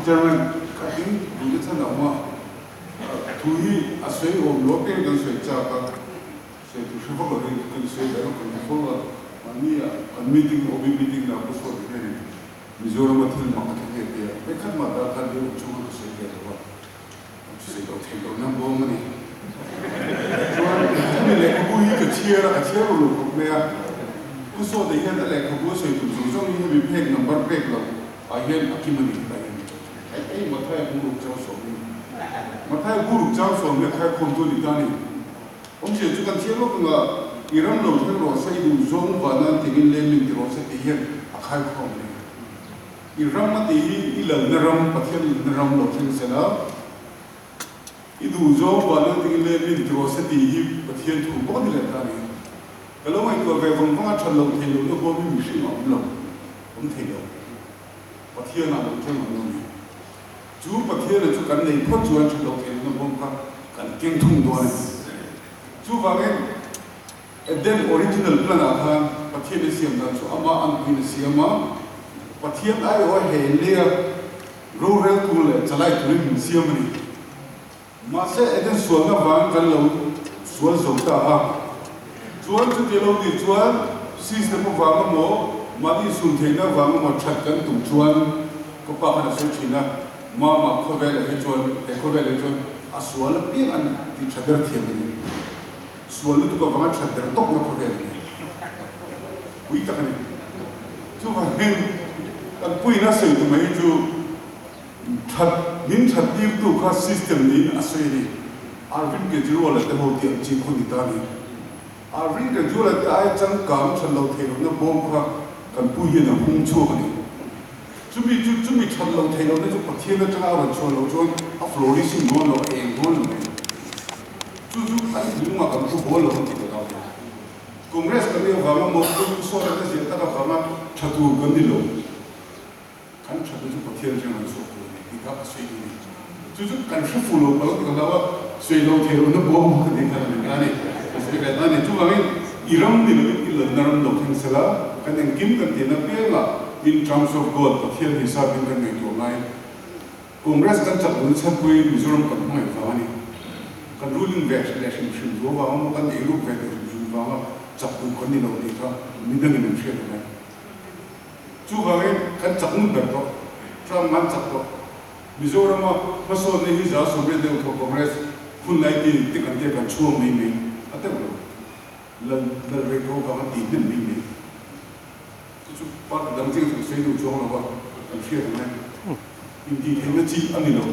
German cutting bullets and Ama to he a say of local and say Chaka say to Shiva can say that control a meeting or meeting now before the hearing. Mizoram Matil market there. They can't matter that they will choose to say that what to say don't take no number of money. So I'm like a chair look there. Who saw the head like a bush to so you pay number pay I hear a kimani. I Matai Guru Johnson. Matai Guru Johnson, the Kai Kontuli Dani. Once you can see Iran no hero say to Zone Vanan taking lemon the Rosette here, a high company. Iramati, Ila Naram, Patel Naram Lotin Sela. Idu Zone Vanan taking lemon the Rosette here, but here to body Latani. Hello, I go away from Vachalo Taylor, the body machine of blow. Taylor. But here now, the Two Patel took a name, put to enter in the Bomba, and came to Doris. Two Vagan. And then original plan of Patilisium, so Ama and Pinisiama, Patian I or Helea, rural tool at Talai to live in Siamani. Massa Eden Swanga Van Gallo, Swazota. Swan to the Lodi Tuan, system of Vamamo, Madi Suntena, Vamamo Chatan to Tuan, Copapa Sochina, Mama Covel, Ecovel, Aswala, and the Chader Swallow to go much at the top of the head. We can to him and put us into Maiju Ninta to cost system in Aswadi. Our ring jewel at the hotel Chikunditani. Our ring jewel at the Aitan comes and located on the bomb can put in a home children. To be located on the Patina Tower and Cholo, a flourishing goal of a goal. I do not want to hold on to the dog. Congress can be a Vama, so that is a Vama Chatu Gondilo. Can't try to put here and so forth. It got a sweet. To country full of Balaka, say no tail on the bomb, they have been done it. As they had done it to Iran, the Naram Lokin Sala, and then give them the Napela in terms of God, but here he's having them into a line. Congress can tell us how we Mizoram can point Vani. Ruling vaccination should go on and they look at the Chapu Condino data, middle in the shade. Two Hawaii can Chapu Beto, from Mantapo. Mizorama, Paso, is also ready to Congress, who like the take and take a two maybe. At the the Rico Gamma didn't mean. Part of the things to say to John about and fear the man. Indeed, in the tea, Anino,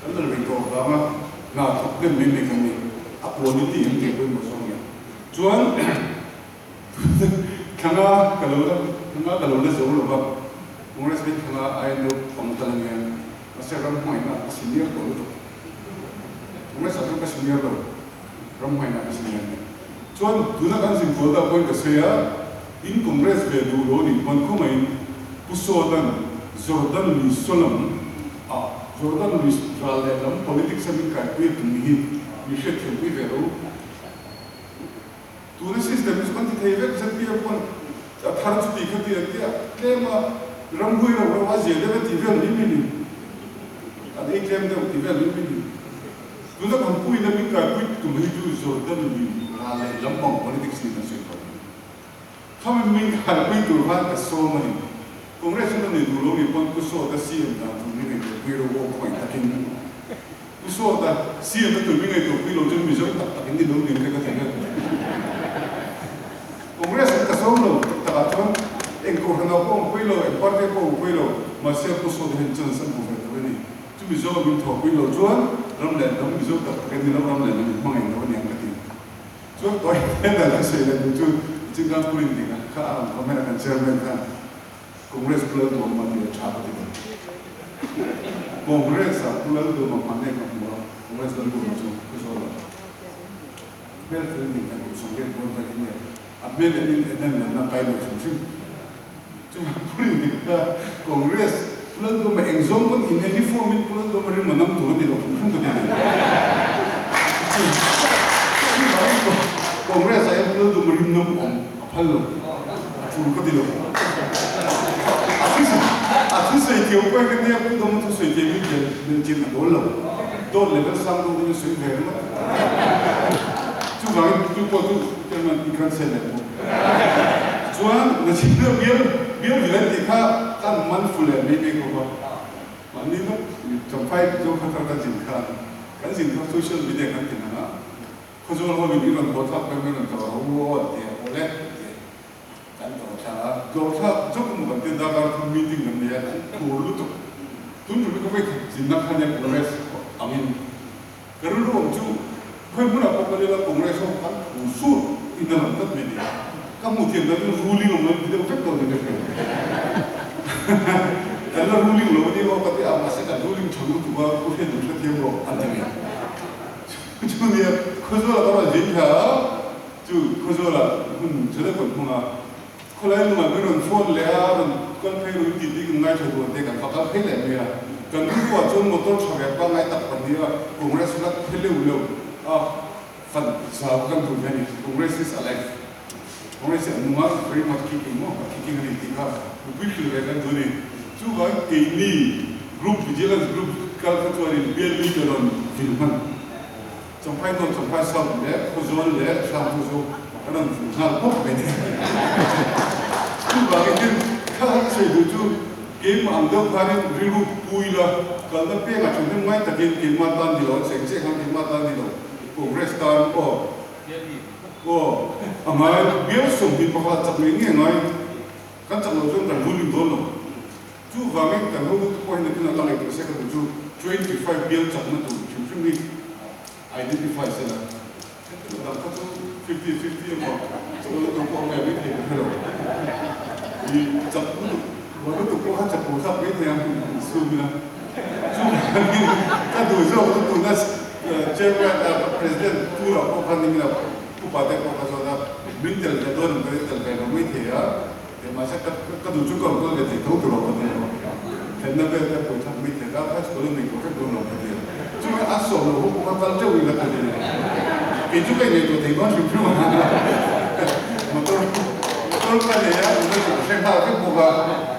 and the Rico Gamma. Now, the mimic me, a quality in the room of Sonia. Joan Kana Kalola is all about. More as Kana, I know from Talangan, a second point, a senior gold. More as I took a senior gold from my senior. Joan, do not answer for the point to say, in Congress, they do only one comment, Pusodan, Jordan, Solomon. Jordan is politics and calculate to me, we should be very. To the system is quantitative, and be upon a part of the Tema Rambuira was a very limited. And they claim them to be very limited. Do not put in the big quick to me to Jordan, Lampong politics in the same. Come and make her way to run so many. Congressional Nidulu, one who saw the sea and we walk point again. We saw that sea and the wing of Willow Jim is in the look in Congress at the solo, Taton, and Corona Willow and Parteco Willow, myself also the Johnson of the winning. To be so into a Willow Joan, Ramland, Ramizota, and the Ramland and mine, no one. So I say that the two Jingan American German. Congress blood on Monday charity. Congress blood on Monday, Congress the Lugo. Well, and some get one back in there. I've made it and then not by the function. To bring the Congress, blood on my example in any form, blood on my Manam to the Congress, I have blood on Apollo. To thứ sợi thiếu quay cái này cũng không thứ sợi thiếu mình chỉ là đổ level sang đâu thì sợi về nó chú nói chú có chú cái mà đi khăn xe này chú anh nó chỉ là biết gì đấy thì các man phụ lên đi có mà ní nó trong phải cho các dịch cái dịch các social media cái gì nữaเขาจะว่ามีเรื่องโพสต์ไปไม่ต้องตัววัวเดี๋ยวเล็กกันต่อชาตัวชาจุกมันเป็นดาราที่มีติ้งกันเนี่ยตัวรู้ตัวตุ้นอยู่ก็ไม่สินักขันยังโปรเกรสอามินกระรู้ว่าจู่เพื่อนมันเอาไปเรียกโปรเกรสเขาคันผู้สู้อินทร์ตัดไม่ได้ก็มุทีนั้นรูลิ่งมันไม่ได้เฟกตัวนี้เลยแต่ละรูลิ่งเราไม่ได้ว่าปฏิอามาเสกรูลิ่งชนตัวผู้เห็นดูเที่ยวเราอันนี้chú này khơi rồi là bao nhiêu hả chú khơi rồi là chúng ta còn không à khơi lại mà cái đường phun lẻ rồi con thấy rồi thì đi ngay cho tôi thì cả các cái lẻ này à cần cái quả chung một tôn sọc đẹp qua ngay tập phầnนี้à cùng ra sẽ thấy lưu à phần sau cái thủ này cùng ra sẽ lại cùng ra sẽ nung á very much kicking này thì cả quý vị về cái thứ này chú gọi cái này group vigilance group các cái chỗ này biên lý cho nó phim hơn trong phải non trong phải sau để khu dân để sang khu dân cái đó là bốc về đấy chú bảo cái các sự đầu tư game mà anh đâu phải riêng bùi là còn nó biết là chúng ta ngay tại game mà tan đi rồi sẽ không game mà tan đi rồi cũng restaurant mà biết dùng thì bao giờ chắc mình nghe nói các chắc là chúng ta vui lên đó rồi chú vào cái cái hôm tôi quay được cái là lại cái sẽ cái chú 25 bill chắc nó tụi chúng mình identify sila. Dapat tu 50-50 apa. Sebelum tu kau ambil ni, hello. Di cap tu, baru tu kau cap kau cap ni yang sumina. Kan tu jauh tu nas chairman president tu lah kau kan ni lah. Kau pada kau kau sudah bintel jadon bintel kau ni dia. Dia masa kan tu juga kau lihat itu tu lah kau ni. Kerana dia kau cap ni dia, kan sebelum ni kau kan tu lah dia. Cuma asal lo, bukan kalau jauh nak ada. Itu kan itu tengok cuma. Motor kan ya, untuk sehat tu bukan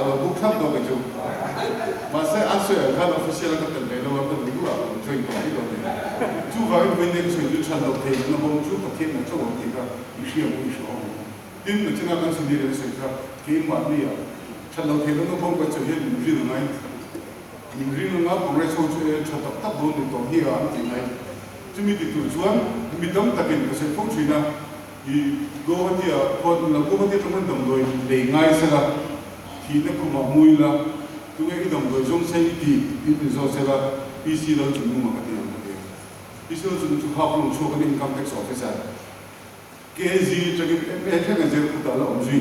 kalau bukan tu betul. Masa asal kan official kan terbaik, lo kan dulu apa, join itu tu. Cuma kalau ini sudah channel page, lo pun cuma pakai macam orang kita isi yang isi orang. Ini macam apa sendiri sesuatu, kimat ni ya. Channel page lo pun macam ni mungkin dengan mình nó cũng rất sâu cho tập tập luôn được tổng hiệu anh chị này chứ mình thì tụi xuống mình đóng tập hình của sự phong thủy nào thì go thì còn là go thì trong cái đồng đội để ngay sẽ là thì nó cũng mà mùi là tụi cái đồng đội trong xây thì bây giờ sẽ là PC đó chúng nó mà cái điều PC đó chúng học luôn cho cái income tax officer cái gì cho cái cái gì cũng đã là ông duy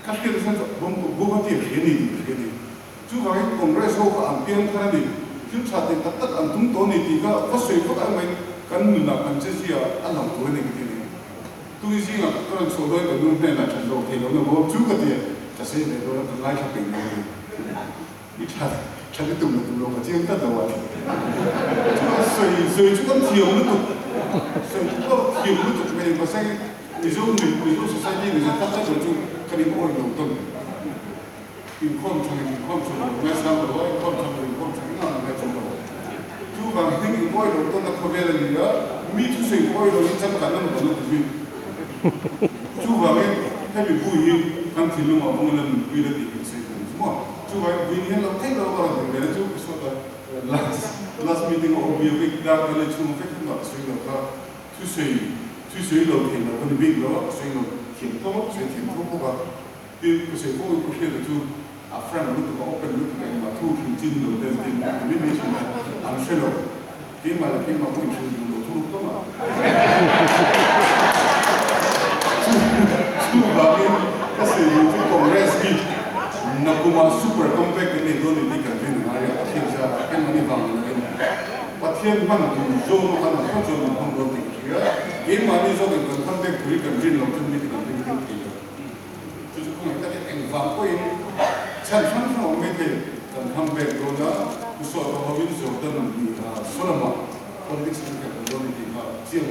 các cái đó bông go thì cái gì chú nói Congress họ ăn tiền thế này, chú cha tiền tất tất ăn tung tổ này thì có suy có cái mình cần mình làm ăn gì à ăn làm tuổi này cái này, tôi nghĩ là cái số đó là luôn này là chân đầu thì nó là chú cái gì, cái gì này đó là lái cho tiền này, ít cha cái tụi nó mà chỉ tất đâu à, suy chú có thiếu nữa tụi, suy chú có thiếu nữa tụi mình có say, ví dụ society người ta tất cả chú cái này có nhiều tuần incontro non siamo noi incontro non è tutto tu vai quindi poi lo torna a correre lì mi tu sei poi lo iniziamo a non così tu vai e mi poi anche lui ma come non guida di sei ma tu vai quindi lo tengo ora per tu sotto last meeting o mi vi da quelle tu non fai no sei lo che lo con big lo sei lo che sei tempo va e sei poi uscire tu a friend look to open look and ma tu tin lo del tin mi mi ci al cielo che ma poi ci lo tutto ma tu va bene questo è il congresso na kuma super compact ne doni di kan vin ma ya che già che non ne va ma che man tu giorno hanno fatto un po' di che ma ne so che compact di kan vin lo che mi di kan vin che tu come da che va poi 참 상상 오메게 컴백 로나 우서 허빈 소던 이 소라마 폴리틱스 그 로니가 지역